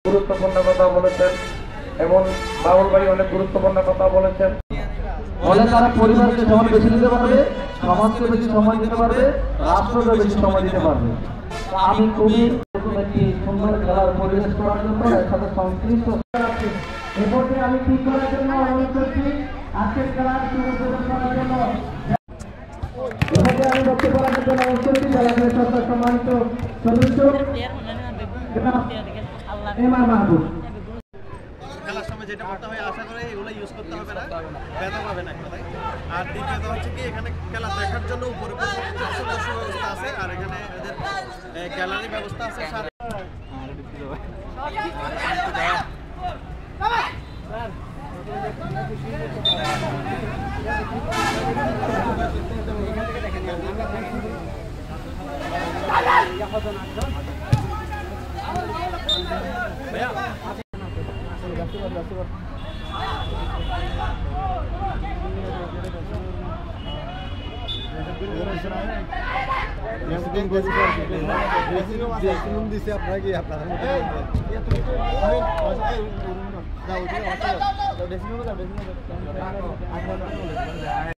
গুরুত্বপূর্ণ কথা বলেছেন এবং বাবুল ভাই অনেক গুরুত্বপূর্ণ কথা বলেছেন। ফলে তারা পরিবারকে সময় বেশি দিতে পারবে, সমাজকে বেশি সময় দিতে পারবে, রাষ্ট্রকে বেশি সময় দিতে পারবে। আমি খুবই একটি সুন্দর খেলার পরিবেশ করার জন্য এর সাথে সংশ্লিষ্ট এরপরে আমি ঠিক করার জন্য অনুরোধ করছি আজকের খেলার শুরু করার জন্য এরপরে আমি বক্তব্য রাখার জন্য অনুরোধ করছি জেলা সরকার সম্মানিত সদস্য এমআর মাহবুব। খেলার সময় যেটা করতে হয় আশা করে এগুলো ইউজ করতে হবে না, ব্যথা পাবে না কথায়। আর দ্বিতীয়ত হচ্ছে কি এখানে খেলা দেখার জন্য উপরে দর্শক ব্যবস্থা আছে, আর এখানে এদের গ্যালারি ব্যবস্থা আছে। দিছে আপনারা কি আপনারা